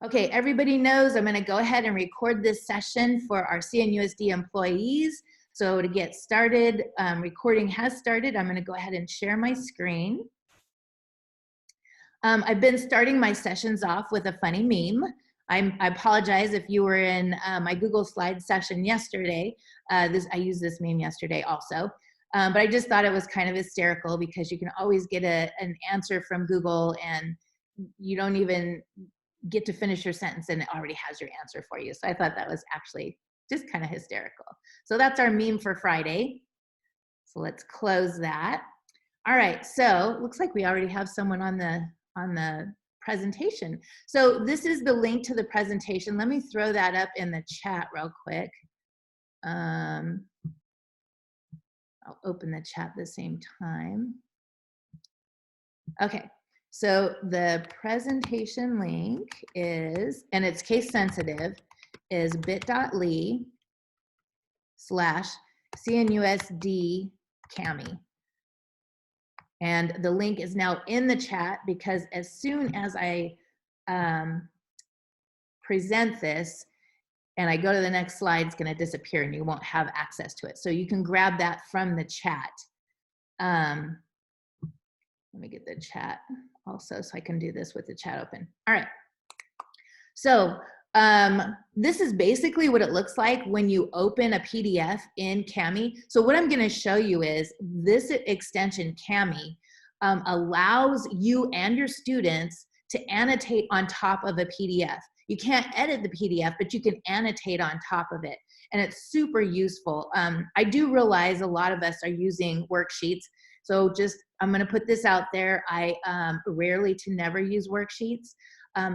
Okay, everybody knows I'm going to go ahead and record this session for our CNUSD employees. So to get started, recording has started. I'm going to go ahead and share my screen. I've been starting my sessions off with a funny meme. I apologize if you were in my Google Slides session yesterday. I used this meme yesterday also. But I just thought it was kind of hysterical because you can always get an answer from Google and you don't even get to finish your sentence and it already has your answer for you. So I thought that was actually just kind of hysterical. So that's our meme for Friday. So let's close that. All right, so looks like we already have someone on the presentation. So this is the link to the presentation. Let me throw that up in the chat real quick. I'll open the chat at the same time. Okay. So the presentation link is, and it's case sensitive, is bit.ly/CNUSD Cami. And the link is now in the chat because as soon as I present this and I go to the next slide, it's going to disappear and you won't have access to it. So you can grab that from the chat. Let me get the chat also so I can do this with the chat open. All right. So this is basically what it looks like when you open a PDF in Cami. So what I'm going to show you is this extension Cami allows you and your students to annotate on top of a PDF. You can't edit the PDF, but you can annotate on top of it. And it's super useful. I do realize a lot of us are using worksheets. So just, I'm going to put this out there. I rarely to never use worksheets.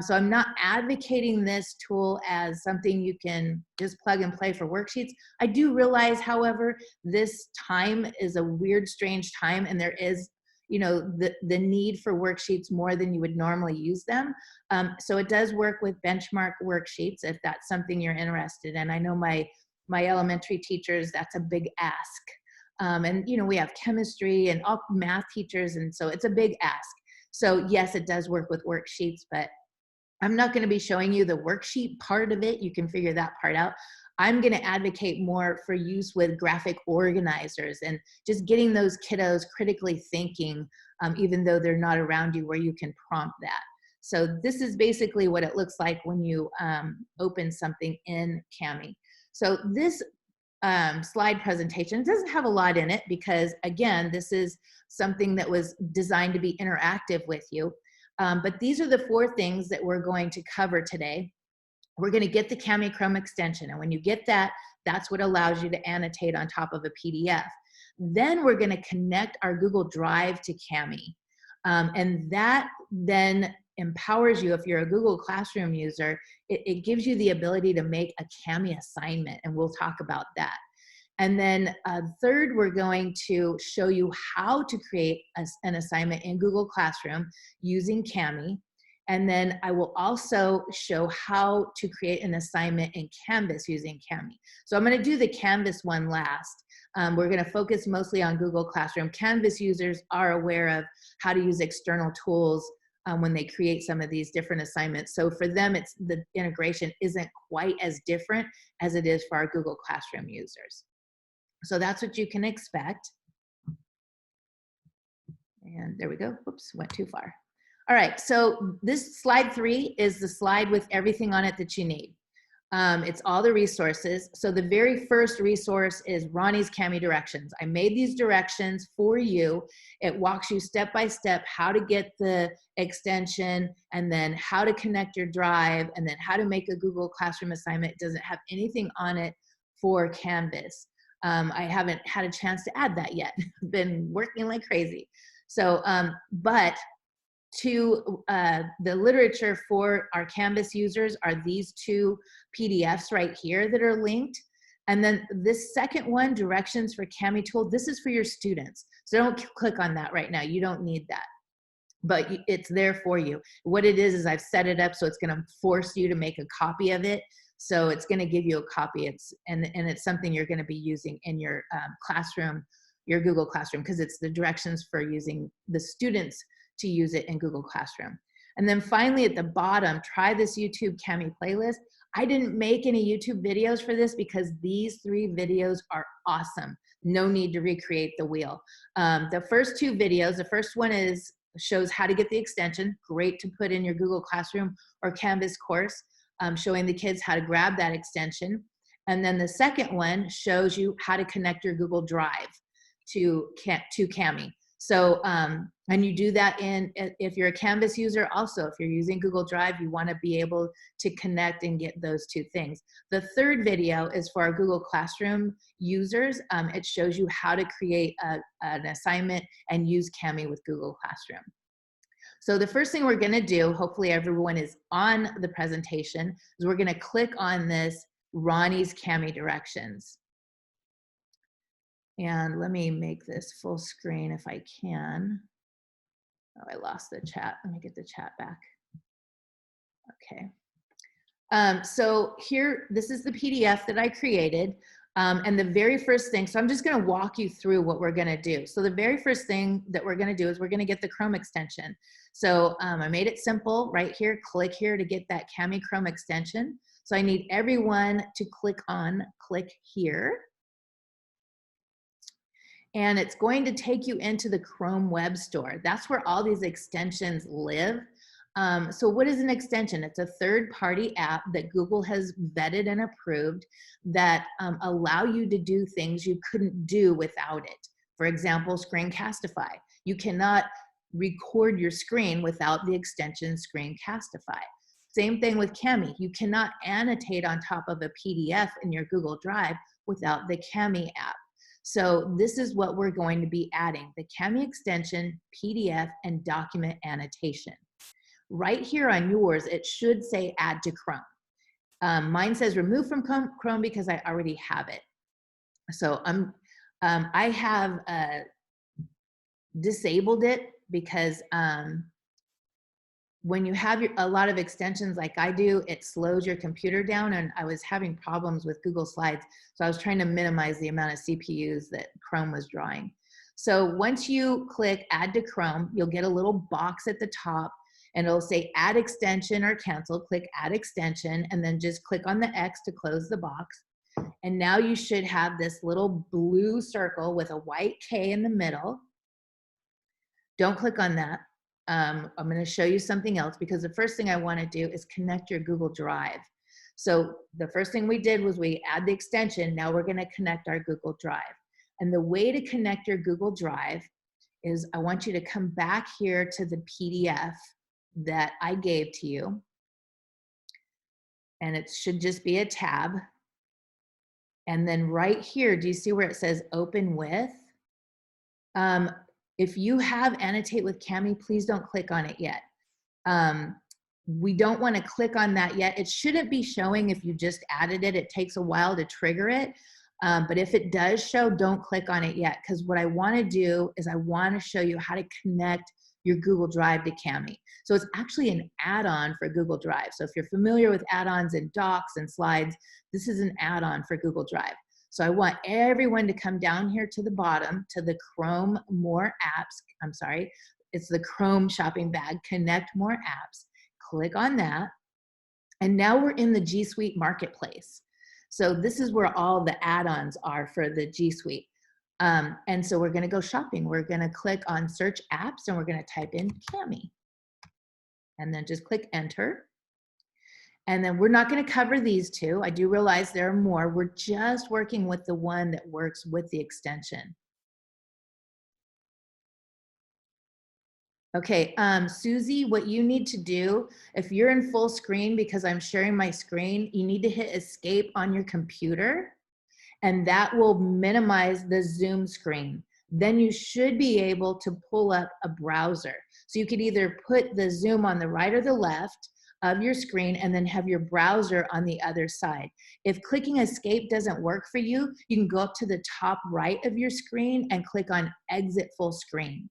So I'm not advocating this tool as something you can just plug and play for worksheets. I do realize, however, this time is a weird, strange time, and there is, you know, the need for worksheets more than you would normally use them. So it does work with benchmark worksheets if that's something you're interested in. I know my elementary teachers, that's a big ask. And you know, we have chemistry and all math teachers, and so it's a big ask. So yes, it does work with worksheets, but I'm not going to be showing you the worksheet part of it. You can figure that part out. I'm going to advocate more for use with graphic organizers and just getting those kiddos critically thinking, even though they're not around you, where you can prompt that. So this is basically what it looks like when you open something in Cami. So this slide presentation doesn't have a lot in it because, again, this is something that was designed to be interactive with you. But these are the 4 things that we're going to cover today. We're going to get the Cami Chrome extension. And when you get that, that's what allows you to annotate on top of a PDF. Then we're going to connect our Google Drive to Cami. And that then empowers you, if you're a Google Classroom user, it gives you the ability to make a Cami assignment. And we'll talk about that. And then third, we're going to show you how to create an assignment in Google Classroom using Cami. And then I will also show how to create an assignment in Canvas using Cami. So I'm going to do the Canvas one last. We're going to focus mostly on Google Classroom. Canvas users are aware of how to use external tools when they create some of these different assignments. So for them, the integration isn't quite as different as it is for our Google Classroom users. So that's what you can expect. And there we go. Oops, went too far. All right, so this slide 3 is the slide with everything on it that you need. It's all the resources. So the very first resource is Ronnie's Cami directions. I made these directions for you. It walks you step by step how to get the extension, and then how to connect your drive, and then how to make a Google Classroom assignment. It doesn't have anything on it for Canvas. I haven't had a chance to add that yet. I've been working like crazy. So, but to the literature for our Canvas users are these 2 PDFs right here that are linked. And then this second one, directions for Cami tool, this is for your students. So don't click on that right now. You don't need that. But it's there for you. What it is I've set it up so it's going to force you to make a copy of it. So it's going to give you a copy. And it's something you're going to be using in your classroom, your Google Classroom, because it's the directions for using the students to use it in Google Classroom. And then finally at the bottom, try this YouTube Cami playlist. I didn't make any YouTube videos for this because these 3 videos are awesome. No need to recreate the wheel. The first 2 videos, the first one shows how to get the extension, great to put in your Google Classroom or Canvas course, showing the kids how to grab that extension. And then the second one shows you how to connect your Google Drive to Cami. So, and you do that if you're a Canvas user also, if you're using Google Drive, you wanna be able to connect and get those 2 things. The third video is for our Google Classroom users. It shows you how to create an assignment and use Cami with Google Classroom. So the first thing we're gonna do, hopefully everyone is on the presentation, is we're gonna click on this Ronnie's Cami directions. And let me make this full screen if I can. Oh, I lost the chat. Let me get the chat back. Okay. So here, this is the PDF that I created. And the very first thing, so I'm just gonna walk you through what we're gonna do. So the very first thing that we're gonna do is we're gonna get the Chrome extension. So I made it simple right here, click here to get that Cami Chrome extension. So I need everyone to click here. And it's going to take you into the Chrome Web Store. That's where all these extensions live. So what is an extension? It's a third-party app that Google has vetted and approved that allow you to do things you couldn't do without it. For example, Screencastify. You cannot record your screen without the extension Screencastify. Same thing with Cami. You cannot annotate on top of a PDF in your Google Drive without the Cami app. So this is what we're going to be adding, the Cami extension, PDF, and document annotation. Right here on yours, it should say add to Chrome. Mine says remove from Chrome because I already have it. So I have disabled it because when you have a lot of extensions like I do, it slows your computer down, and I was having problems with Google Slides, so I was trying to minimize the amount of CPUs that Chrome was drawing. So once you click Add to Chrome, you'll get a little box at the top, and it'll say Add Extension or Cancel. Click Add Extension, and then just click on the X to close the box. And now you should have this little blue circle with a white K in the middle. Don't click on that. I'm going to show you something else because the first thing I want to do is connect your Google Drive. So the first thing we did was we add the extension. Now we're going to connect our Google Drive. And the way to connect your Google Drive is I want you to come back here to the PDF that I gave to you. And it should just be a tab. And then right here, do you see where it says open with? If you have Annotate with Cami, please don't click on it yet. We don't want to click on that yet. It shouldn't be showing if you just added it. It takes a while to trigger it. But if it does show, don't click on it yet, because what I want to do is I want to show you how to connect your Google Drive to Cami. So it's actually an add-on for Google Drive. So if you're familiar with add-ons in Docs and Slides, this is an add-on for Google Drive. So I want everyone to come down here to the bottom to the Chrome More Apps. I'm sorry, it's the Chrome shopping bag, Connect More Apps. Click on that. And now we're in the G Suite Marketplace. So this is where all the add-ons are for the G Suite. And so we're gonna go shopping. We're gonna click on Search Apps and we're gonna type in Cami. And then just click Enter. And then we're not going to cover these two. I do realize there are more. We're just working with the one that works with the extension. Okay, Susie, what you need to do, if you're in full screen, because I'm sharing my screen, you need to hit Escape on your computer, and that will minimize the Zoom screen. Then you should be able to pull up a browser. So you could either put the Zoom on the right or the left of your screen and then have your browser on the other side. If clicking escape doesn't work for you, you can go up to the top right of your screen and click on exit full screen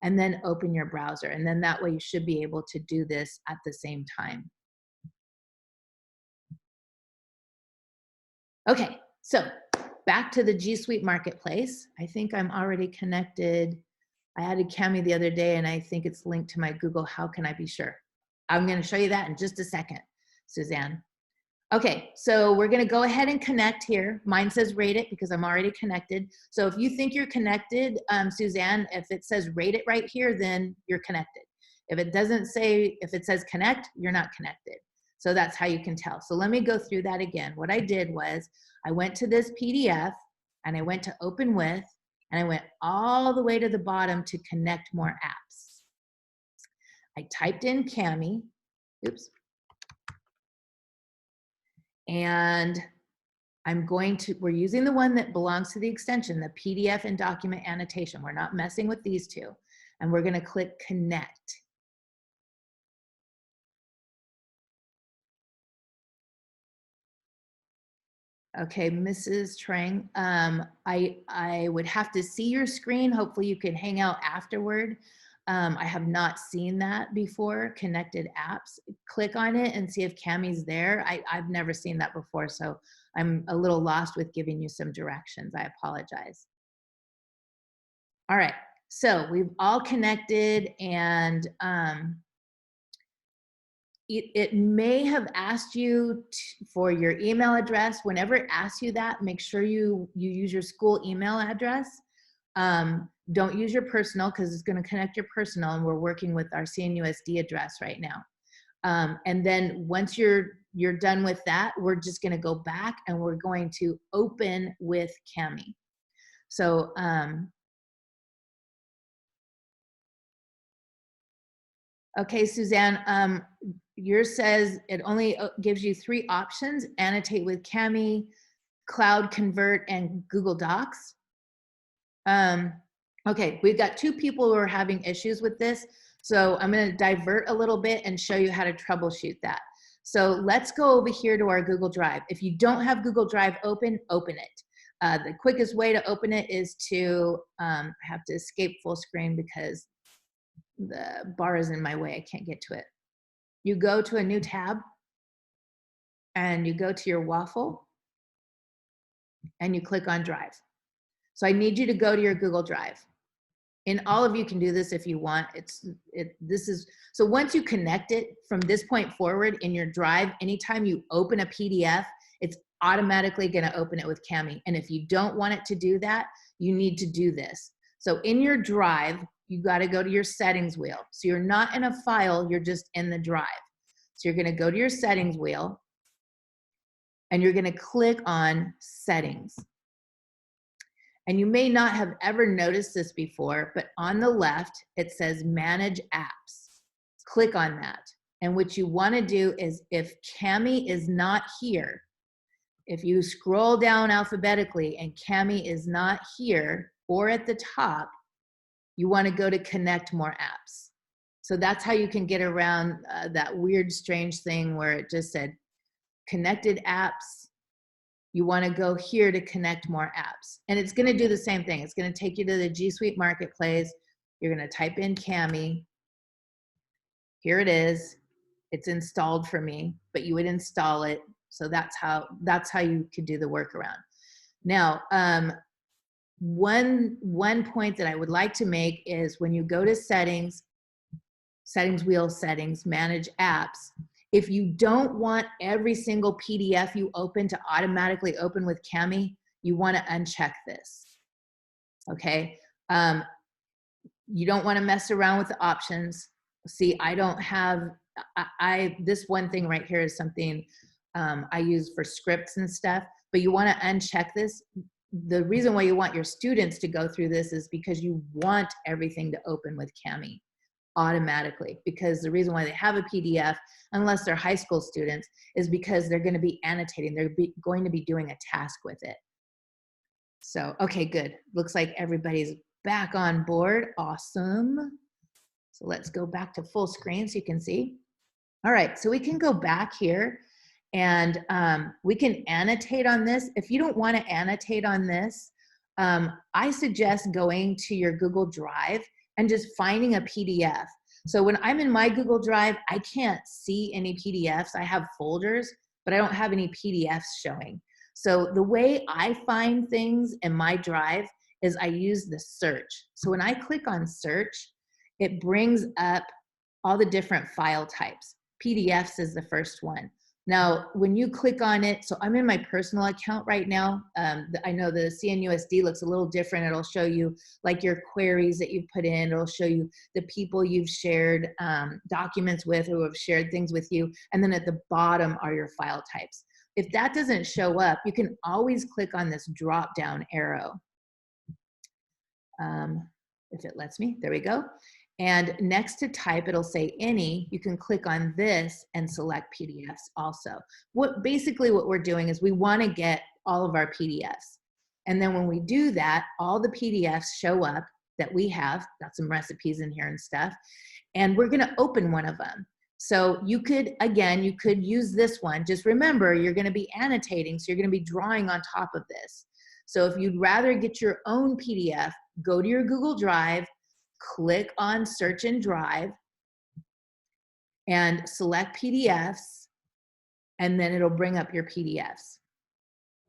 and then open your browser. And then that way you should be able to do this at the same time. Okay, so back to the G Suite Marketplace. I think I'm already connected. I added Cami the other day and I think it's linked to my Google. How can I be sure? I'm going to show you that in just a second, Suzanne. Okay, so we're going to go ahead and connect here. Mine says rate it because I'm already connected. So if you think you're connected, Suzanne, if it says rate it right here, then you're connected. If it doesn't say, if it says connect, you're not connected. So that's how you can tell. So let me go through that again. What I did was I went to this PDF and I went to open with, and I went all the way to the bottom to connect more apps. I typed in Cami, oops. And we're using the one that belongs to the extension, the PDF and document annotation. We're not messing with these two. And we're gonna click connect. Okay, Mrs. Trang, I would have to see your screen. Hopefully you can hang out afterward. I have not seen that before, connected apps. Click on it and see if Cami's there. I've never seen that before, so I'm a little lost with giving you some directions. I apologize. All right, so we've all connected, and it may have asked you for your email address. Whenever it asks you that, make sure you use your school email address. Don't use your personal because it's going to connect your personal, and we're working with our CNUSD address right now. And then once you're done with that, we're just going to go back and we're going to open with Cami. So okay, Suzanne, yours says it only gives you 3 options: annotate with Cami, Cloud Convert, and Google Docs. Okay, we've got 2 people who are having issues with this, so I'm going to divert a little bit and show you how to troubleshoot that. So let's go over here to our Google Drive. If you don't have Google Drive open, open it. The quickest way to open it is to, I have to escape full screen because the bar is in my way. I can't get to it. You go to a new tab and you go to your waffle and you click on Drive. So I need you to go to your Google Drive. And all of you can do this if you want. So once you connect it from this point forward in your Drive, anytime you open a PDF, it's automatically going to open it with Cami. And if you don't want it to do that, you need to do this. So in your Drive, you got to go to your settings wheel. So you're not in a file, you're just in the Drive. So you're going to go to your settings wheel and you're going to click on settings. And you may not have ever noticed this before, but on the left, it says manage apps. Click on that. And what you want to do is, if Cami is not here, if you scroll down alphabetically and Cami is not here or at the top, you want to go to connect more apps. So that's how you can get around that weird, strange thing where it just said connected apps. You want to go here to connect more apps. And it's going to do the same thing. It's going to take you to the G Suite Marketplace. You're going to type in Cami. Here it is. It's installed for me, but you would install it. So that's how you could do the workaround. Now, one point that I would like to make is when you go to settings wheel, settings, manage apps, if you don't want every single PDF you open to automatically open with Cami, you want to uncheck this, okay? You don't want to mess around with the options. See, I don't have, this one thing right here is something I use for scripts and stuff, but you want to uncheck this. The reason why you want your students to go through this is because you want everything to open with Cami automatically, because the reason why they have a PDF, unless they're high school students, is because they're going to be annotating. They're going to be doing a task with it. So, okay, good. Looks like everybody's back on board. Awesome. So let's go back to full screen so you can see. All right, so we can go back here and we can annotate on this. If you don't want to annotate on this, I suggest going to your Google Drive and just finding a PDF. So when I'm in my Google Drive, I can't see any PDFs. I have folders, but I don't have any PDFs showing. So the way I find things in my Drive is I use the search. So when I click on search, it brings up all the different file types. PDFs is the first one. Now, when you click on it, so I'm in my personal account right now. I know the CNUSD looks a little different. It'll show you like your queries that you've put in. It'll show you the people you've shared documents with, who have shared things with you. And then at the bottom are your file types. If that doesn't show up, you can always click on this drop down arrow. If it lets me, there we go. And next to type, it'll say any. You can click on this and select PDFs also. Basically what we're doing is we want to get all of our PDFs. And then when we do that, all the PDFs show up that we have. Got some recipes in here and stuff. And we're going to open one of them. So you could, again, you could use this one. Just remember, you're going to be annotating, so you're going to be drawing on top of this. So if you'd rather get your own PDF, go to your Google Drive, click on Search in Drive, and select PDFs, and then it'll bring up your PDFs.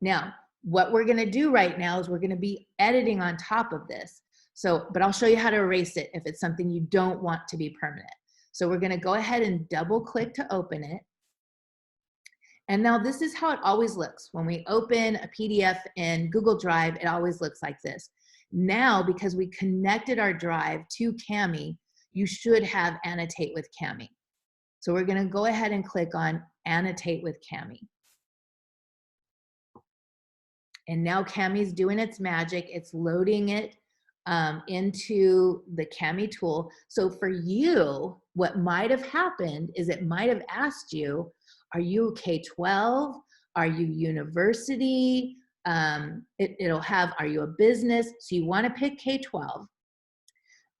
Now, what we're going to do right now is we're going to be editing on top of this. So, but I'll show you how to erase it if it's something you don't want to be permanent. So we're going to go ahead and double click to open it. And now this is how it always looks. When we open a PDF in Google Drive, it always looks like this. Now, because we connected our drive to Kami, you should have Annotate with Kami. So we're going to go ahead and click on Annotate with Kami. And now Kami's doing its magic. It's loading it into the Kami tool. So for you, what might have happened is it might have asked you, are you K-12? Are you university? It'll have, are you a business? So you want to pick K-12.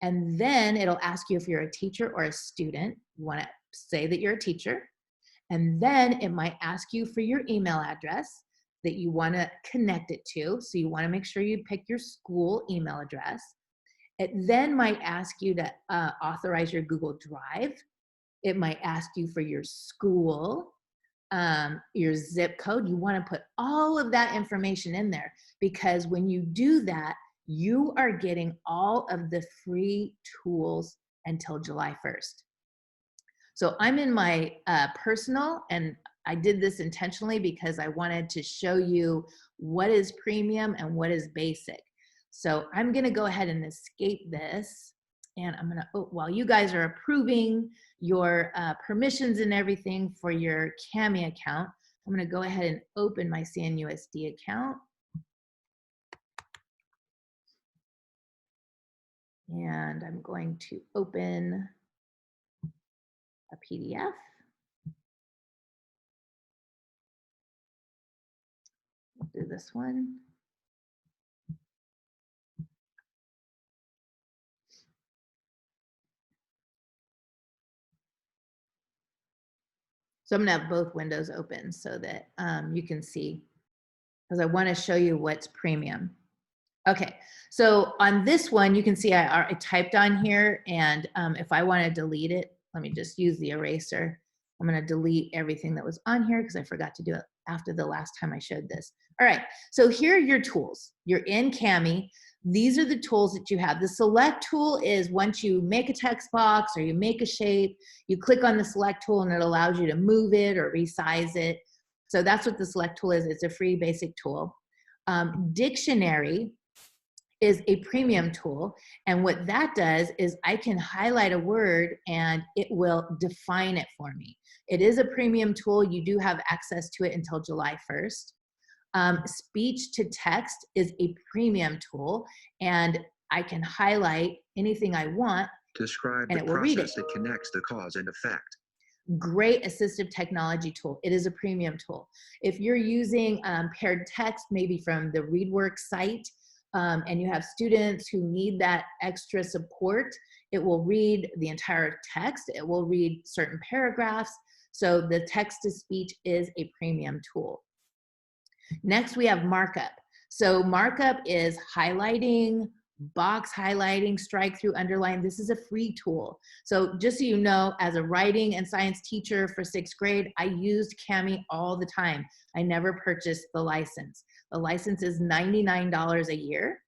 And then it'll ask you if you're a teacher or a student. You want to say that you're a teacher. And then it might ask you for your email address that you want to connect it to. So you want to make sure you pick your school email address. It then might ask you to authorize your Google Drive. It might ask you for your school, your zip code. You want to put all of that information in there, because when you do that, you are getting all of the free tools until July 1st. So I'm in my personal, and I did this intentionally because I wanted to show you what is premium and what is basic. So I'm going to go ahead and escape this, and I'm going to, while you guys are approving your permissions and everything for your Kami account, I'm going to go ahead and open my CNUSD account. And I'm going to open a PDF. We'll do this one. So I'm gonna have both windows open so that you can see, because I wanna show you what's premium. Okay, so on this one, you can see I typed on here, and if I wanna delete it, let me just use the eraser. I'm gonna delete everything that was on here because I forgot to do it after the last time I showed this. All right, so here are your tools. You're in Kami. These are the tools that you have. The select tool is once you make a text box or you make a shape, you click on the select tool and it allows you to move it or resize it. So that's what the select tool is. It's a free basic tool. Dictionary is a premium tool. And what that does is I can highlight a word and it will define it for me. It is a premium tool. You do have access to it until July 1st. Speech to text is a premium tool, and I can highlight anything I want. Describe and the it will read it. process that connects the cause and effect. Great assistive technology tool. It is a premium tool. If you're using paired text, maybe from the ReadWorks site, and you have students who need that extra support, it will read the entire text. It will read certain paragraphs. So the text-to-speech is a premium tool. Next, we have Markup. So Markup is highlighting, box highlighting, strike through, underline. This is a free tool. So just so you know, as a writing and science teacher for 6th grade, I used Kami all the time. I never purchased the license. The license is $99 a year.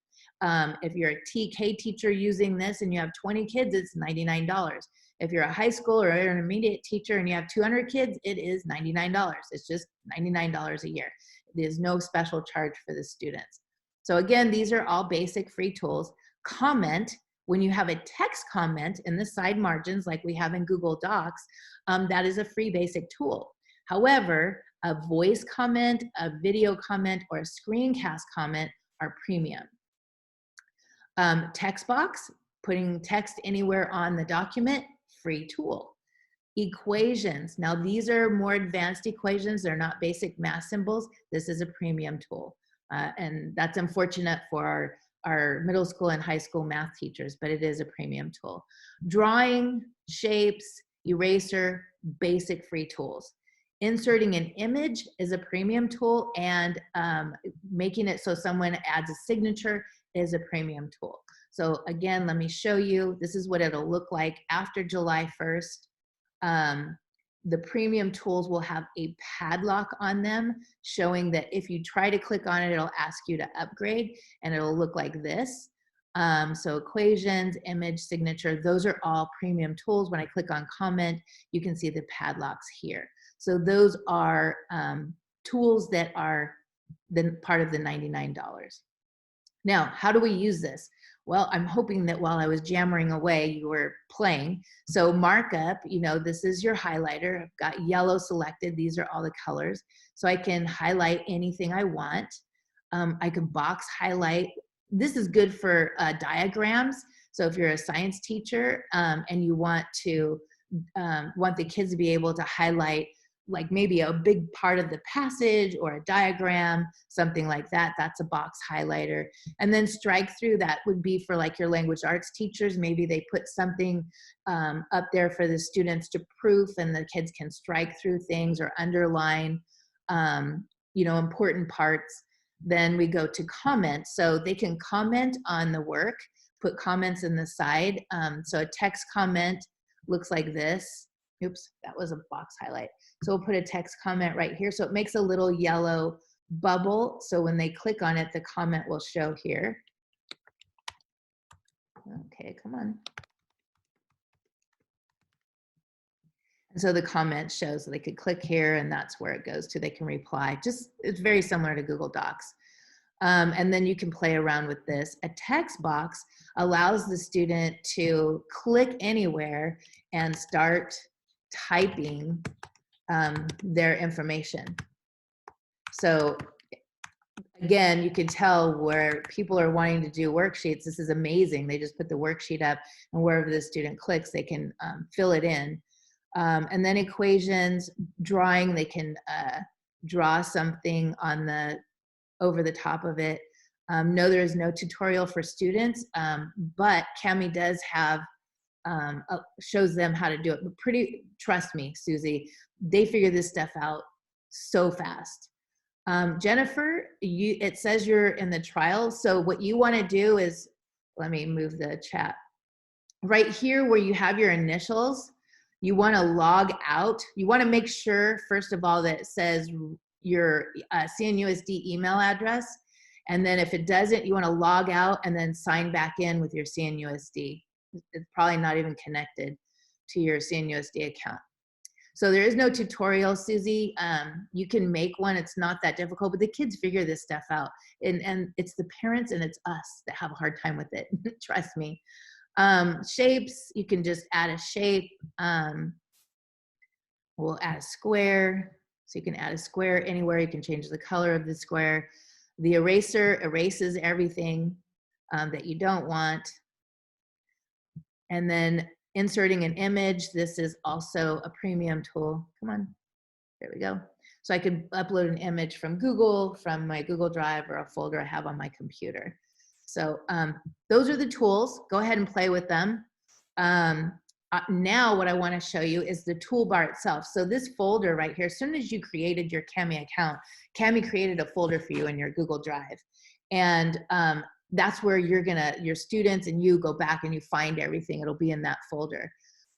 If you're a TK teacher using this and you have 20 kids, it's $99. If you're a high school or intermediate teacher and you have 200 kids, it is $99. It's just $99 a year. There's no special charge for the students. So again, these are all basic free tools. Comment, when you have a text comment in the side margins like we have in Google Docs, that is a free basic tool. However, a voice comment, a video comment, or a screencast comment are premium. Text box, putting text anywhere on the document, free tool. Equations, now these are more advanced equations. They're not basic math symbols. This is a premium tool. And that's unfortunate for our middle school and high school math teachers, but it is a premium tool. Drawing, shapes, eraser, basic free tools. Inserting an image is a premium tool, and making it so someone adds a signature is a premium tool. So again, let me show you. This is what it'll look like after July 1st. The premium tools will have a padlock on them, showing that if you try to click on it, it'll ask you to upgrade, and it'll look like this. So equations, image, signature, those are all premium tools. When I click on comment, you can see the padlocks here. So those are tools that are part of the $99. Now, how do we use this? Well, I'm hoping that while I was jammering away, you were playing. So Markup, you know, this is your highlighter. I've got yellow selected. These are all the colors. So I can highlight anything I want. I can box highlight. This is good for diagrams. So if you're a science teacher and you want the kids to be able to highlight like maybe a big part of the passage or a diagram, something like that, that's a box highlighter. And then strike through, that would be for like your language arts teachers. Maybe they put something up there for the students to proof, and the kids can strike through things or underline, you know, important parts. Then we go to comment. So they can comment on the work, put comments in the side. So a text comment looks like this. Oops, that was a box highlight. So we'll put a text comment right here. So it makes a little yellow bubble. So when they click on it, the comment will show here. Okay, come on. And so the comment shows, so they could click here and that's where it goes to. They can reply. It's very similar to Google Docs. And then you can play around with this. A text box allows the student to click anywhere and start typing their information. So again, you can tell where people are wanting to do worksheets. This is amazing. They just put the worksheet up, and wherever the student clicks, they can fill it in. And then equations, drawing, they can draw something on over the top of it. No, there is no tutorial for students, but Kami does have shows them how to do it. But trust me, Susie, they figure this stuff out so fast. Jennifer, it says you're in the trial. So what you want to do is, let me move the chat. Right here where you have your initials, you want to log out. You want to make sure, first of all, that it says your CNUSD email address. And then if it doesn't, you want to log out and then sign back in with your CNUSD. It's probably not even connected to your CNUSD account. So there is no tutorial, Susie. You can make one. It's not that difficult, but the kids figure this stuff out. And it's the parents and it's us that have a hard time with it. Trust me. Shapes, you can just add a shape. We'll add a square. So you can add a square anywhere. You can change the color of the square. The eraser erases everything that you don't want. And then inserting an image, this is also a premium tool. Come on, there we go. So I could upload an image from Google, from my Google Drive, or a folder I have on my computer. So those are the tools. Go ahead and play with them. Now what I want to show you is the toolbar itself. So this folder right here, as soon as you created your Kami account, Kami created a folder for you in your Google Drive. And that's where your students and you go back and you find everything. It'll be in that folder.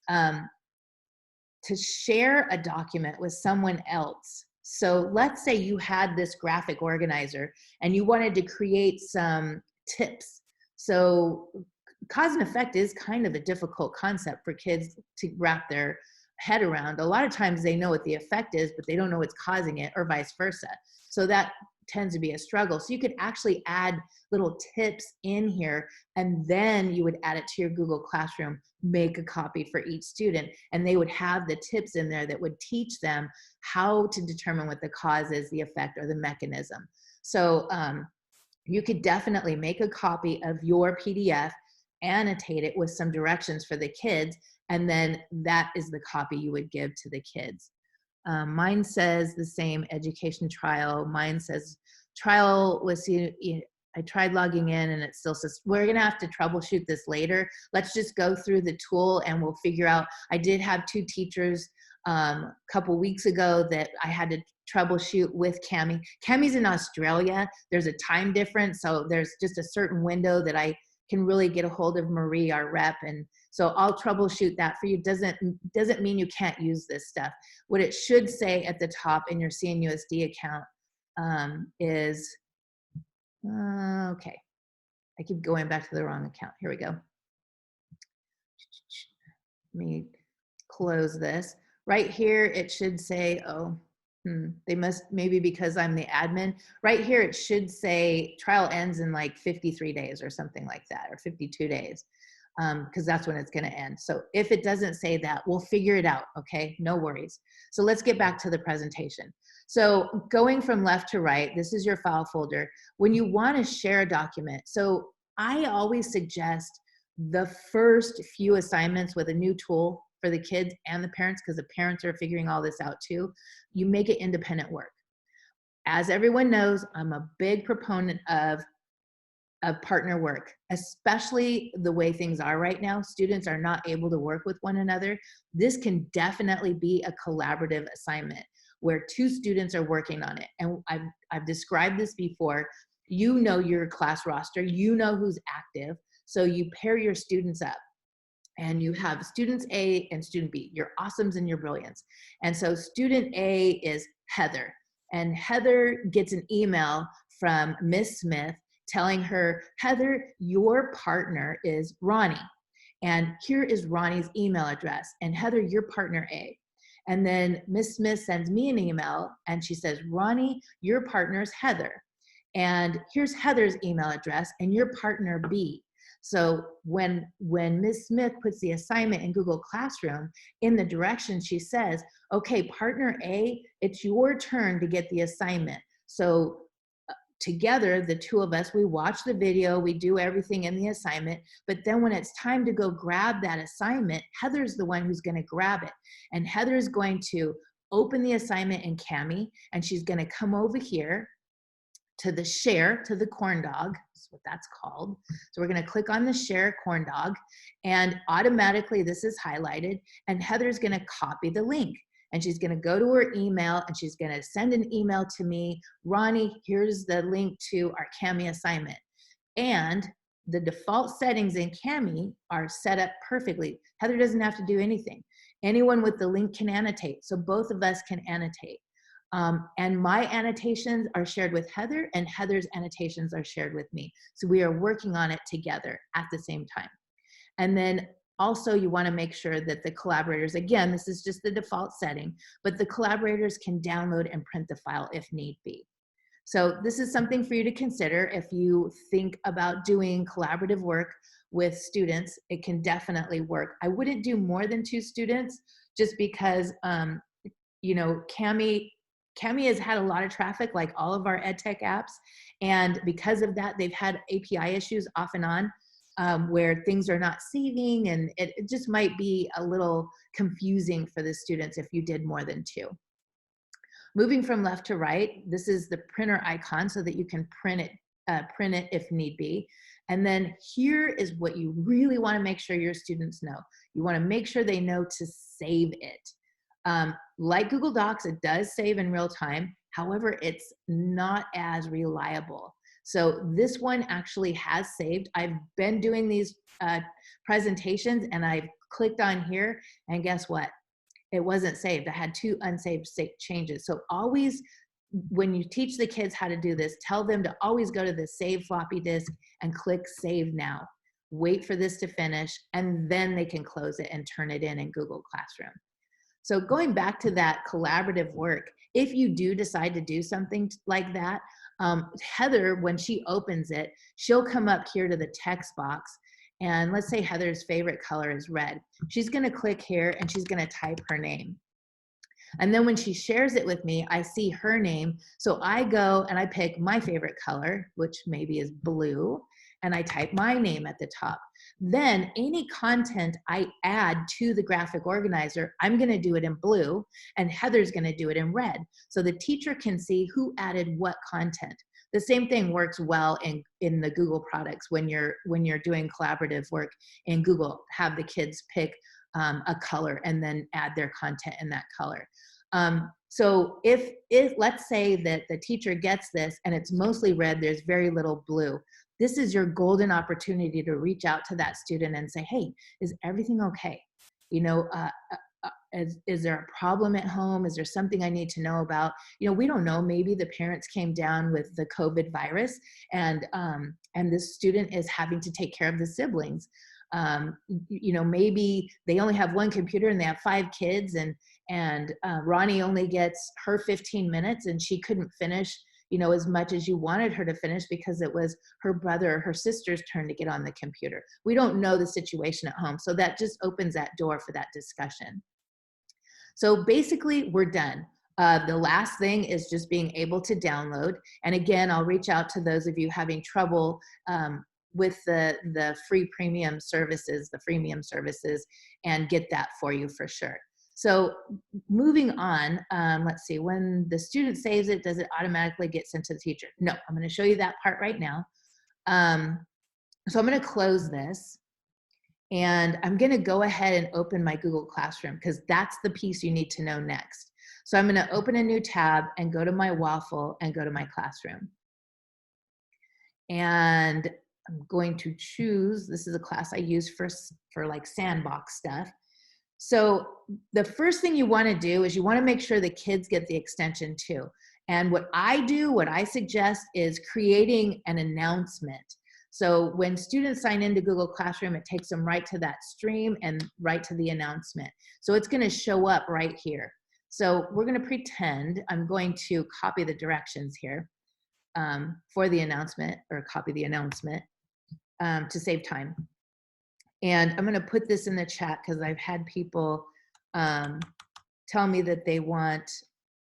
To share a document with someone else. So let's say you had this graphic organizer and you wanted to create some tips. So cause and effect is kind of a difficult concept for kids to wrap their head around. A lot of times they know what the effect is, but they don't know what's causing it, or vice versa. So that tends to be a struggle. So you could actually add little tips in here, and then you would add it to your Google Classroom, make a copy for each student, and they would have the tips in there that would teach them how to determine what the cause is, the effect, or the mechanism. So you could definitely make a copy of your PDF, annotate it with some directions for the kids, and then that is the copy you would give to the kids. Mine says the same, education trial. Mine says trial was, I tried logging in and it still says, we're gonna have to troubleshoot this later. Let's just go through the tool and we'll figure out. I did have 2 teachers a couple weeks ago that I had to troubleshoot with Cami. Cami's in Australia. There's a time difference, so there's just a certain window that I can really get a hold of Marie, our rep, and so I'll troubleshoot that for you. Doesn't mean you can't use this stuff. What it should say at the top in your CNUSD account is, okay, I keep going back to the wrong account. Here we go. Let me close this. Right here, it should say, they must, maybe because I'm the admin, right here it should say trial ends in like 53 days or something like that, or 52 days, because that's when it's going to end. So if it doesn't say that, we'll figure it out, okay? No worries. So let's get back to the presentation. So going from left to right, this is your file folder. When you want to share a document, so I always suggest the first few assignments with a new tool for the kids and the parents, because the parents are figuring all this out too, you make it independent work. As everyone knows, I'm a big proponent of partner work, especially the way things are right now. Students are not able to work with one another. This can definitely be a collaborative assignment where 2 students are working on it. And I've described this before. You know your class roster, you know who's active, so you pair your students up. And you have students A and student B, your awesomes and your brilliants. And so student A is Heather, and Heather gets an email from Miss Smith telling her, Heather, your partner is Ronnie, and here is Ronnie's email address, and Heather, your partner A. And then Miss Smith sends me an email and she says, Ronnie, your partner's Heather, and here's Heather's email address and your partner B. So when Ms. Smith puts the assignment in Google Classroom, in the direction she says, okay, partner A, it's your turn to get the assignment. So together, the 2 of us, we watch the video, we do everything in the assignment, but then when it's time to go grab that assignment, Heather's the one who's gonna grab it. And Heather's going to open the assignment in Cami, and she's gonna come over here to the share, to the corn dog, that's what that's called. So we're gonna click on the share corn dog, and automatically this is highlighted, and Heather's gonna copy the link. And she's gonna go to her email and she's gonna send an email to me, Ronnie, here's the link to our Cami assignment. And the default settings in Cami are set up perfectly. Heather doesn't have to do anything. Anyone with the link can annotate, so both of us can annotate. And my annotations are shared with Heather, and Heather's annotations are shared with me. So we are working on it together at the same time. And then also you want to make sure that the collaborators, again, this is just the default setting, but the collaborators can download and print the file if need be. So this is something for you to consider if you think about doing collaborative work with students. It can definitely work. I wouldn't do more than 2 students just because, you know, Cami has had a lot of traffic, like all of our EdTech apps. And because of that, they've had API issues off and on where things are not saving, and it just might be a little confusing for the students if you did more than 2. Moving from left to right, this is the printer icon so that you can print it if need be. And then here is what you really want to make sure your students know. You want to make sure they know to save it. Like Google Docs, it does save in real time. However, it's not as reliable. So this one actually has saved. I've been doing these presentations and I've clicked on here, and guess what? It wasn't saved. I had 2 unsaved changes. So always, when you teach the kids how to do this, tell them to always go to the save floppy disk and click save now. wait for this to finish, and then they can close it and turn it in Google Classroom. So going back to that collaborative work, if you do decide to do something like that, Heather, when she opens it, she'll come up here to the text box. And let's say Heather's favorite color is red. She's going to click here and she's going to type her name. And then when she shares it with me, I see her name. So I go and I pick my favorite color, which maybe is blue, and I type my name at the top. Then any content I add to the graphic organizer, I'm going to do it in blue, and Heather's going to do it in red. So the teacher can see who added what content. The same thing works well in the Google products when you're doing collaborative work in Google. Have the kids pick a color and then add their content in that color. So if let's say that the teacher gets this and it's mostly red, there's very little blue. This is your golden opportunity to reach out to that student and say, hey, is everything okay? You know, is there a problem at home? Is there something I need to know about? You know, we don't know. Maybe the parents came down with the COVID virus, and this student is having to take care of the siblings. You know, maybe they only have one computer and they have 5 kids, and Ronnie only gets her 15 minutes, and she couldn't finish, you know, as much as you wanted her to finish because it was her brother or her sister's turn to get on the computer. We don't know the situation at home, so that just opens that door for that discussion. So basically, we're done. The last thing is just being able to download. And again, I'll reach out to those of you having trouble with the free premium services, the freemium services, and get that for you for sure. So moving on, let's see, when the student saves it, does it automatically get sent to the teacher? No, I'm going to show you that part right now. So I'm going to close this. And I'm going to go ahead and open my Google Classroom because that's the piece you need to know next. So I'm going to open a new tab and go to my waffle and go to my classroom. And I'm going to choose, this is a class I use for like sandbox stuff. So the first thing you want to do is you want to make sure the kids get the extension too. And what I suggest is creating an announcement. So when students sign into Google Classroom, it takes them right to that stream and right to the announcement. So it's going to show up right here. So we're going to pretend I'm going to copy the directions here for the announcement, or copy the announcement to save time. And I'm going to put this in the chat because I've had people tell me that they want,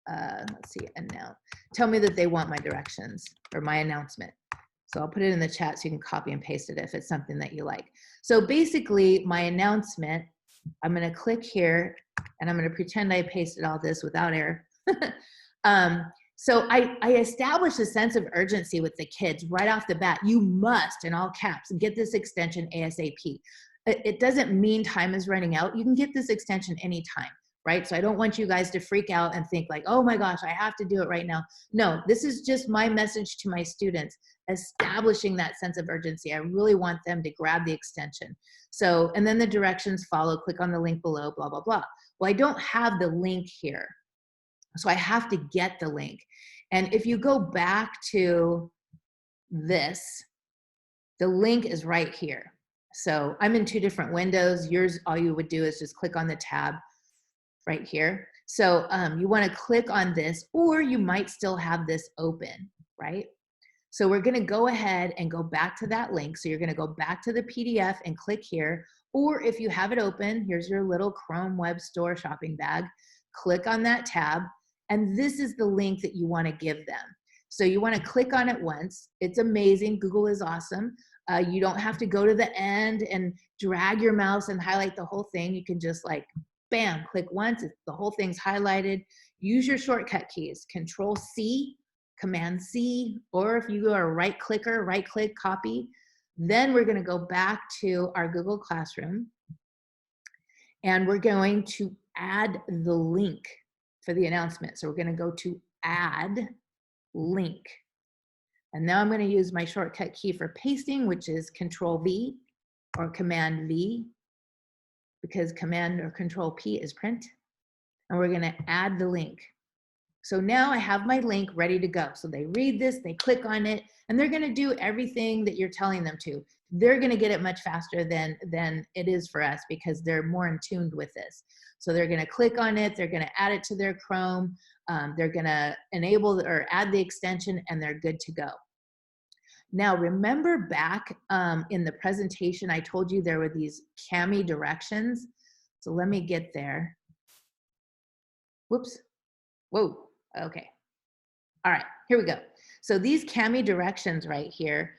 let's see, and now tell me that they want my directions or my announcement. So I'll put it in the chat so you can copy and paste it if it's something that you like. So basically my announcement, I'm going to click here and I'm going to pretend I pasted all this without error. So I established a sense of urgency with the kids right off the bat. You must, in all caps, get this extension ASAP. It doesn't mean time is running out. You can get this extension anytime, right? So I don't want you guys to freak out and think like, oh my gosh, I have to do it right now. No, this is just my message to my students, establishing that sense of urgency. I really want them to grab the extension. So, and then the directions follow, click on the link below, blah, blah, blah. Well, I don't have the link here. So I have to get the link. And if you go back to this, the link is right here. So I'm in 2 different windows. Yours, all you would do is just click on the tab right here. So you want to click on this, or you might still have this open, right? So we're going to go ahead and go back to that link. So you're going to go back to the PDF and click here. Or if you have it open, here's your little Chrome Web Store shopping bag. Click on that tab. And this is the link that you want to give them. So you want to click on it once. It's amazing. Google is awesome. You don't have to go to the end and drag your mouse and highlight the whole thing. You can just like, bam, click once. The whole thing's highlighted. Use your shortcut keys, Control C, Command C, or if you are a right clicker, right click, copy. Then we're going to go back to our Google Classroom and we're going to add the link for the announcement. So we're going to go to Add Link. And now I'm going to use my shortcut key for pasting, which is Control V or Command V, because Command or Control P is print. And we're going to add the link. So now I have my link ready to go. So they read this, they click on it, and they're going to do everything that you're telling them to. they're going to get it much faster than it is for us because they're more in tune with this. So they're going to click on it, they're going to add it to their Chrome, they're going to enable or add the extension, and they're good to go. Now, remember back in the presentation, I told you there were these Cami directions. So let me get there. Whoops. Whoa. Okay. All right, here we go. So these Cami directions right here,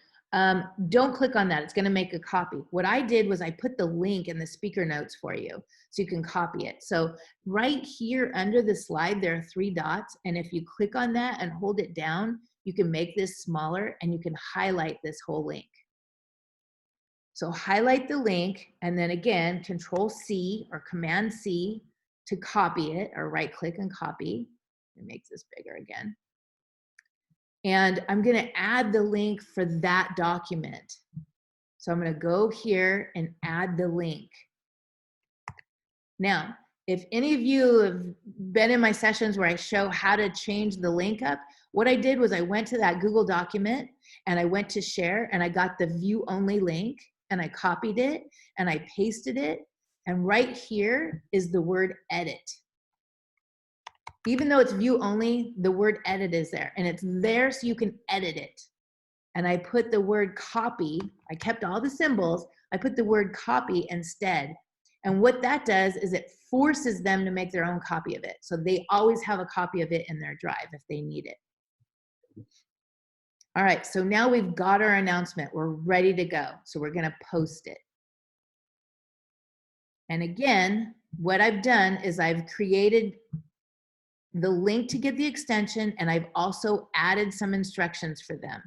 don't click on that. It's going to make a copy. What I did was I put the link in the speaker notes for you so you can copy it. So right here under the slide, there are 3 dots. And if you click on that and hold it down, you can make this smaller and you can highlight this whole link. So highlight the link and then again, Control C or Command C to copy it, or right click and copy. It makes this bigger again. And I'm going to add the link for that document. So I'm going to go here and add the link. Now, if any of you have been in my sessions where I show how to change the link up, what I did was I went to that Google document and I went to share and I got the view only link and I copied it and I pasted it. And right here is the word edit. Even though it's view only, the word edit is there and it's there so you can edit it. And I put the word copy, I kept all the symbols, I put the word copy instead. And what that does is it forces them to make their own copy of it. So they always have a copy of it in their drive if they need it. All right, so now we've got our announcement. We're ready to go. So we're gonna post it. And again, what I've done is I've created the link to get the extension and I've also added some instructions for them.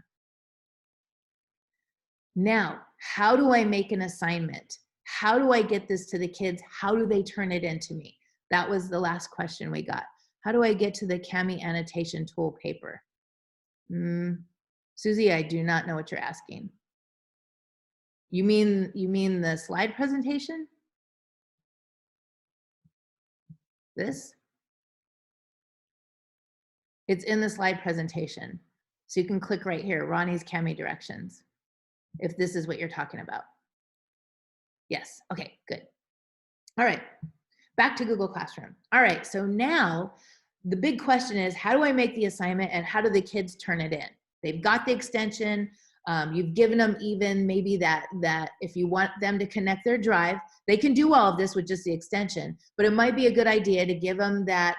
Now, how do I make an assignment? How do I get this to the kids? How do they turn it into me? That was the last question we got. How do I get to the Cami annotation tool paper? Susie, I do not know what you're asking. You mean the slide presentation? This? It's in the slide presentation. So you can click right here, Ronnie's Cami directions, if this is what you're talking about. Yes, okay, good. All right, back to Google Classroom. All right, so now the big question is, how do I make the assignment and how do the kids turn it in? They've got the extension, you've given them even maybe that if you want them to connect their drive, they can do all of this with just the extension, but it might be a good idea to give them that,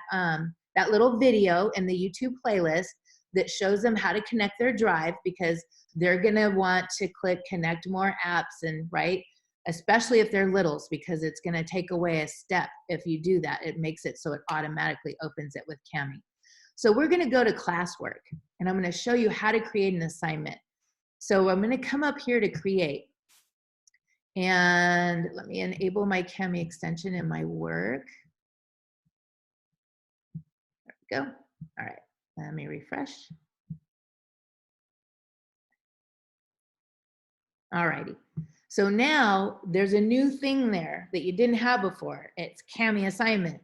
that little video in the YouTube playlist that shows them how to connect their drive, because they're gonna want to click connect more apps and right, especially if they're littles, because it's gonna take away a step if you do that. It makes it so it automatically opens it with Cami. So we're gonna go to classwork and I'm gonna show you how to create an assignment. So I'm gonna come up here to create. And let me enable my Cami extension in my work. There we go. All right, let me refresh. All righty. So now there's a new thing there that you didn't have before. It's Cami assignment.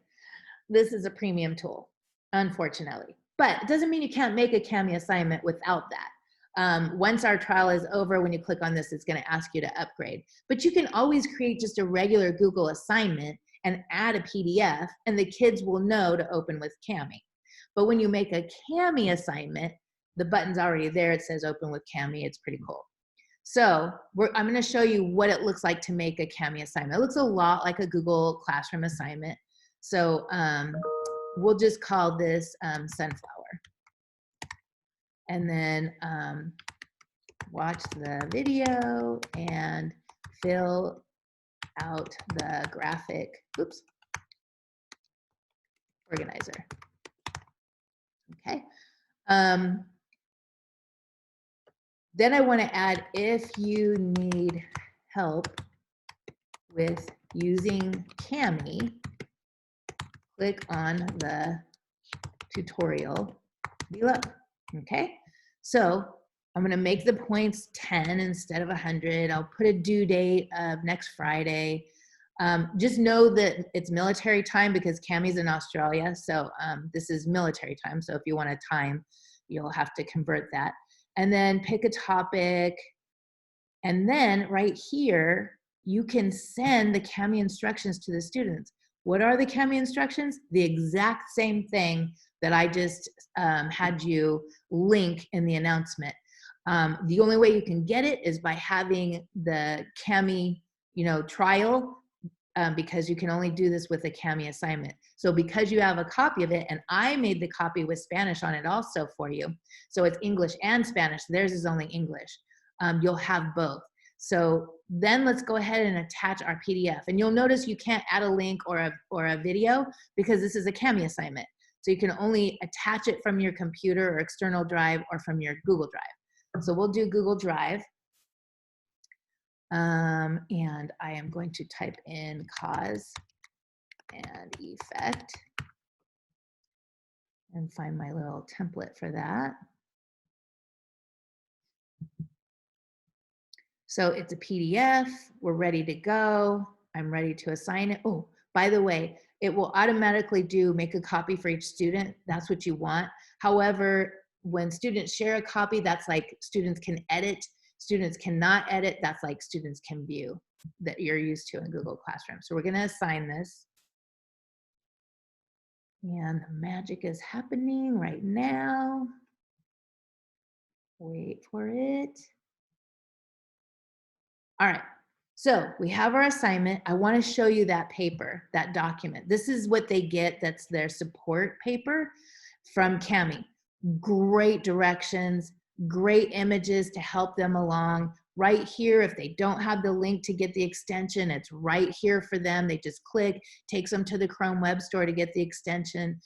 This is a premium tool, unfortunately. But it doesn't mean you can't make a Cami assignment without that. Once our trial is over, when you click on this, it's going to ask you to upgrade. But you can always create just a regular Google assignment and add a PDF, and the kids will know to open with Cami. But when you make a Cami assignment, the button's already there. It says open with Cami. It's pretty cool. So I'm going to show you what it looks like to make a Cami assignment. It looks a lot like a Google Classroom assignment. So we'll just call this sunflower. And then watch the video and fill out the graphic, oops, organizer. Okay. Then I want to add, if you need help with using Cami, click on the tutorial below. Okay, so I'm going to make the points 10 instead of 100. I'll put a due date of next Friday. Just know that it's military time because Cami's in Australia. So this is military time. So if you want a time, you'll have to convert that. And then pick a topic And then right here, you can send the Kami instructions to the students. What are the Kami instructions? The exact same thing that I just had you link in the announcement. The only way you can get it is by having the Kami, trial, because you can only do this with a Kami assignment. So because you have a copy of it, and I made the copy with Spanish on it also for you, so it's English and Spanish. Theirs is only English. You'll have both. So then let's go ahead and attach our PDF. And you'll notice you can't add a link or a video because this is a Kami assignment. So you can only attach it from your computer or external drive or from your Google Drive. So we'll do Google Drive. And I am going to type in cause and effect and find my little template for that. So it's a PDF, we're ready to go. I'm ready to assign it. Oh, by the way, it will automatically make a copy for each student. That's what you want. However, when students share a copy, that's like students can edit. Students cannot edit. That's like students can view, that you're used to in Google Classroom. So we're going to assign this. And the magic is happening right now. Wait for it. All right, so we have our assignment. I want to show you that paper, that document. This is what they get. That's their support paper from Kami. Great directions, great images to help them along. Right here, if they don't have the link to get the extension, it's right here for them. They just click, takes them to the Chrome Web Store to get the extension.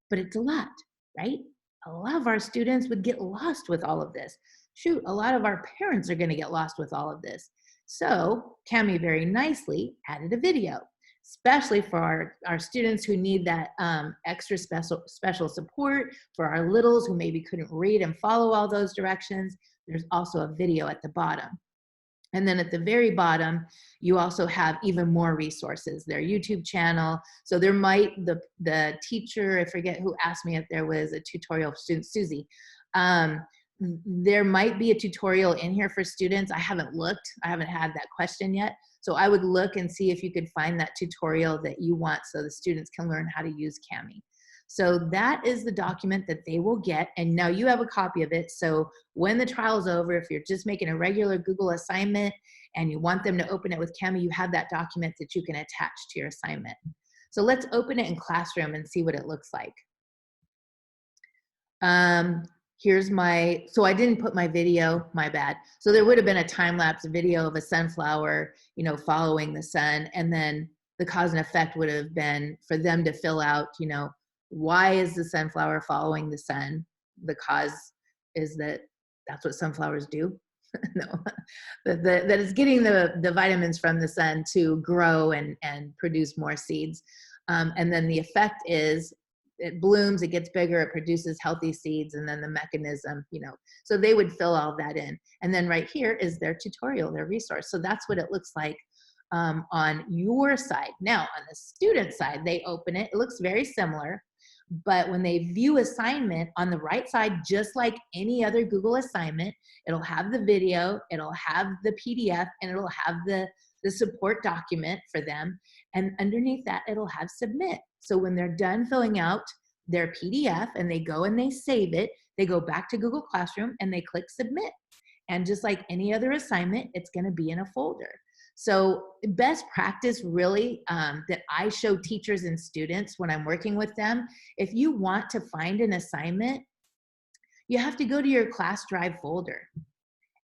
But it's a lot, right? A lot of our students would get lost with all of this. Shoot, a lot of our parents are going to get lost with all of this. So Kami very nicely added a video, especially for our students who need that extra special support, for our littles who maybe couldn't read and follow all those directions. There's also a video at the bottom. And then at the very bottom, you also have even more resources, their YouTube channel. So there might, the teacher, I forget who asked me if there was a tutorial for students, Susie. There might be a tutorial in here for students. I haven't looked, I haven't had that question yet. So I would look and see if you could find that tutorial that you want so the students can learn how to use Kami. So that is the document that they will get. And now you have a copy of it. So when the trial is over, if you're just making a regular Google assignment and you want them to open it with Kami, you have that document that you can attach to your assignment. So let's open it in Classroom and see what it looks like. Here's so I didn't put my video, my bad. So there would have been a time-lapse video of a sunflower, following the sun. And then the cause and effect would have been for them to fill out, why is the sunflower following the sun? The cause is that that's what sunflowers do. No, that it's getting the vitamins from the sun to grow and produce more seeds. And then the effect is it blooms, it gets bigger, it produces healthy seeds, and then the mechanism, so they would fill all that in. And then right here is their tutorial, their resource. So that's what it looks like on your side. Now, on the student side, they open it. It looks very similar. But when they view assignment on the right side, just like any other Google assignment, it'll have the video, it'll have the PDF, and it'll have the support document for them. And underneath that, it'll have submit. So when they're done filling out their PDF and they go and they save it, they go back to Google Classroom and they click submit. And just like any other assignment, it's going to be in a folder. So best practice really that I show teachers and students when I'm working with them, if you want to find an assignment, you have to go to your class drive folder.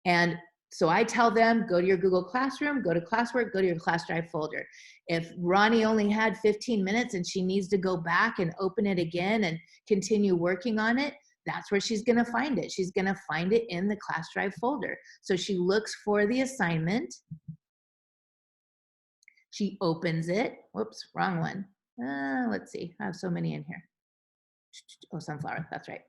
And so I tell them, go to your Google Classroom, go to classwork, go to your class drive folder. If Ronnie only had 15 minutes and she needs to go back and open it again and continue working on it, that's where she's going to find it. She's going to find it in the class drive folder. So she looks for the assignment. She opens it. Whoops, wrong one. Let's see. I have so many in here. Oh, sunflower. That's right.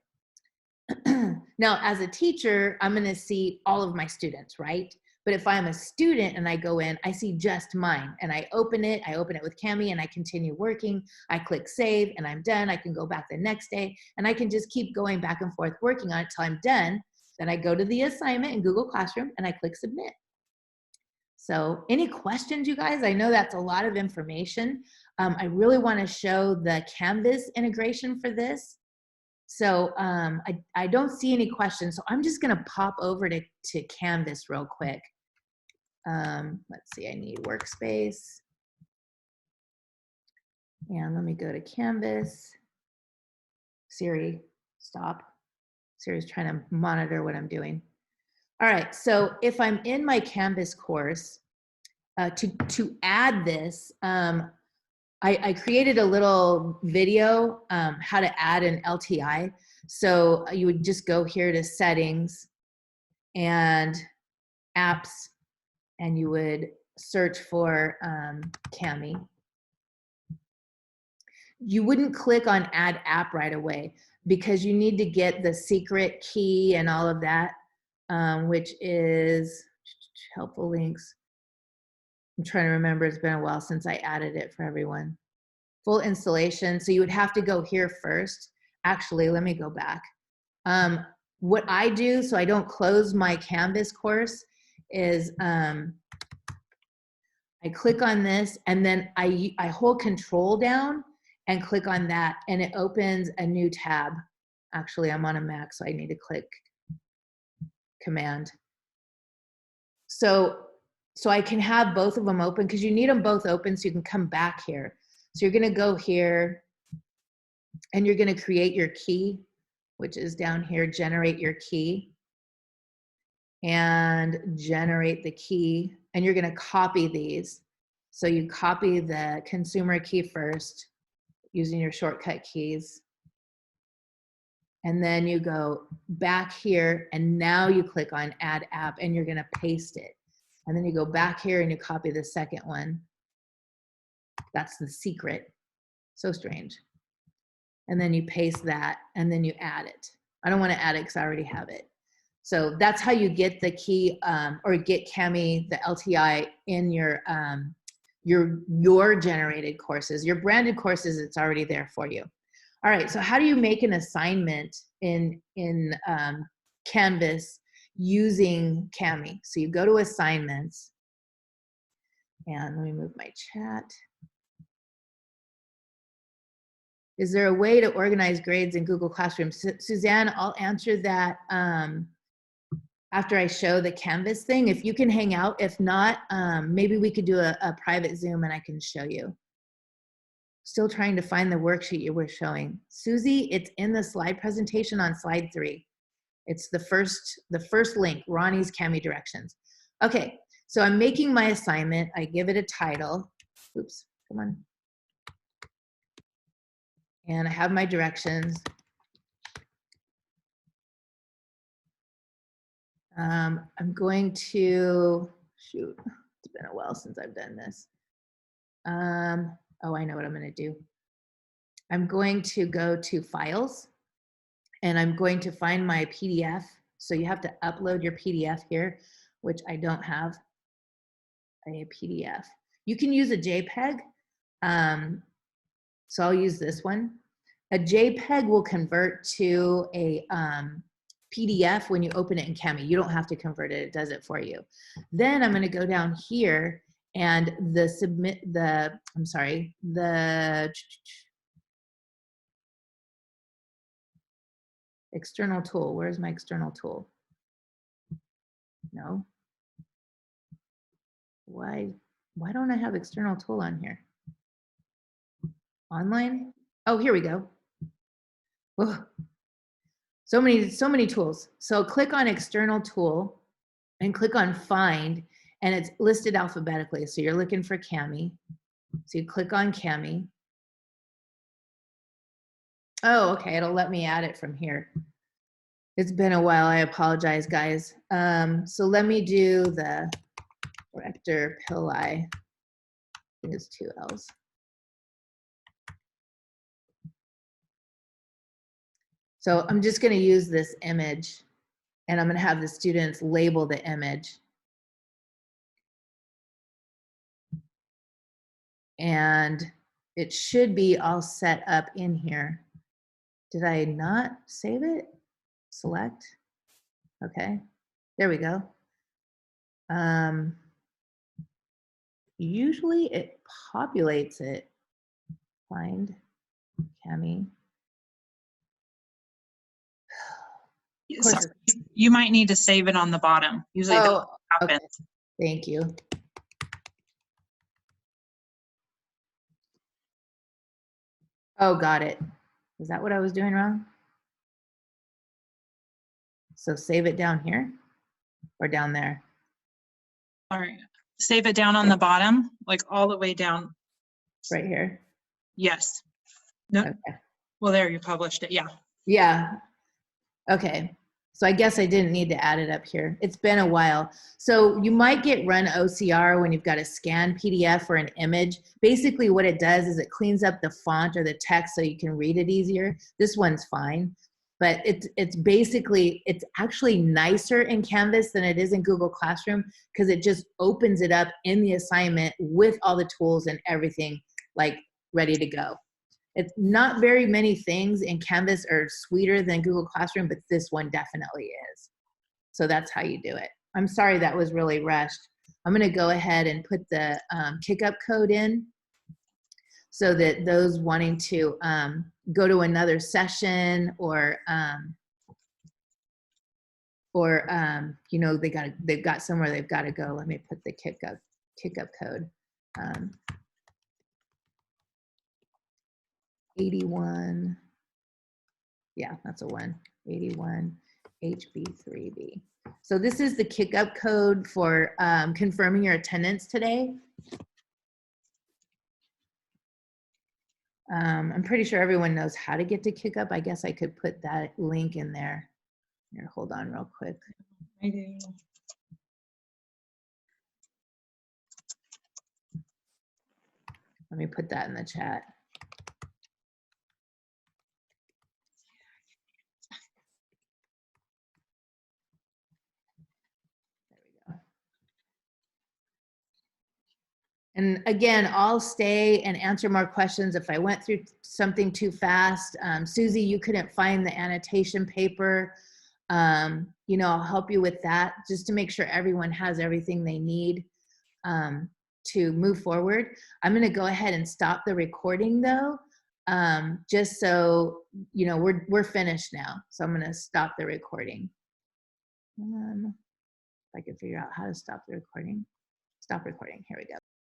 Now, as a teacher, I'm going to see all of my students, right? But if I'm a student and I go in, I see just mine and I open it with Kami and I continue working. I click save and I'm done. I can go back the next day and I can just keep going back and forth working on it till I'm done. Then I go to the assignment in Google Classroom and I click submit. So any questions, you guys? I know that's a lot of information. I really want to show the Canvas integration for this. So I don't see any questions. So I'm just going to pop over to Canvas real quick. Let's see, I need workspace. And let me go to Canvas. Siri, stop. Siri's trying to monitor what I'm doing. All right, so if I'm in my Canvas course, to add this, I created a little video, how to add an LTI. So you would just go here to settings and apps, and you would search for Cami. You wouldn't click on add app right away because you need to get the secret key and all of that, which is helpful links. I'm trying to remember, it's been a while since I added it for everyone. Full installation, so you would have to go here first. Actually, let me go back. What I do so I don't close my Canvas course is I click on this and then I hold Control down and click on that and it opens a new tab. Actually, I'm on a Mac, so I need to click Command. So I can have both of them open because you need them both open so you can come back here. So you're gonna go here and you're gonna create your key, which is down here, generate your key, and generate the key, and you're gonna copy these. So you copy the consumer key first using your shortcut keys, and then you go back here and now you click on add app and you're gonna paste it. And then you go back here and you copy the second one. That's the secret. So strange. And then you paste that and then you add it. I don't want to add it because I already have it. So that's how you get the key or get Cami, the LTI in your generated courses. Your branded courses, it's already there for you. All right, so how do you make an assignment in Canvas using Cami? So you go to assignments, and let me move my chat. Is there a way to organize grades in Google Classroom? Suzanne, I'll answer that after I show the Canvas thing. If you can hang out, if not, maybe we could do a private Zoom and I can show you. Still trying to find the worksheet you were showing. Susie, it's in the slide presentation on slide 3. It's the first link, Ronnie's Cami directions. Okay, so I'm making my assignment. I give it a title. Oops, come on. And I have my directions. I'm going to, shoot, it's been a while since I've done this. Oh, I know what I'm going to do. I'm going to go to Files, and I'm going to find my PDF. So you have to upload your PDF here, which I don't have a PDF. You can use a JPEG. So I'll use this one. A JPEG will convert to a PDF when you open it in Cami. You don't have to convert it, it does it for you. Then I'm going to go down here and the external tool. Where's my external tool? No. Why don't I have external tool on here? Online? Oh, here we go. Ugh. So many tools. So click on external tool and click on find, and it's listed alphabetically. So you're looking for Cami. So you click on Cami. Oh, okay, it'll let me add it from here. It's been a while, I apologize, guys. So let me do the Rector Pillai. I think it's 2 L's. So I'm just gonna use this image, and I'm gonna have the students label the image. And it should be all set up in here. Did I not save it? Select. Okay, there we go. usually it populates it. Find Cami. Of course. Sorry, you might need to save it on the bottom. Usually that Oh, happens. okay. Thank you. Oh, got it. Is that what I was doing wrong? So save it down here or down there? All right. Save it down on the bottom, like all the way down. Right here? Yes. No. Okay. Well, there you published it. Yeah. Yeah. Okay. So I guess I didn't need to add it up here. It's been a while. So you might get run OCR when you've got a scanned PDF or an image. Basically what it does is it cleans up the font or the text so you can read it easier. This one's fine. But it's basically, it's actually nicer in Canvas than it is in Google Classroom because it just opens it up in the assignment with all the tools and everything like ready to go. It's not very many things in Canvas are sweeter than Google Classroom, but this one definitely is. So that's how you do it. I'm sorry that was really rushed. I'm gonna go ahead and put the kickup code in so that those wanting to go to another session or you know, they've got somewhere they've got to go. Let me put the kickup code. 81. Yeah, that's a 1. 81 HB3B. So this is the kickup code for confirming your attendance today. I'm pretty sure everyone knows how to get to kickup. I guess I could put that link in there. Here, hold on real quick. I do. Let me put that in the chat. There we go. And again, I'll stay and answer more questions if I went through something too fast. Susie, you couldn't find the annotation paper. You know, I'll help you with that just to make sure everyone has everything they need to move forward. I'm going to go ahead and stop the recording though, just so, you know, we're finished now. So I'm going to stop the recording. If I can figure out how to stop the recording. Stop recording. Here we go.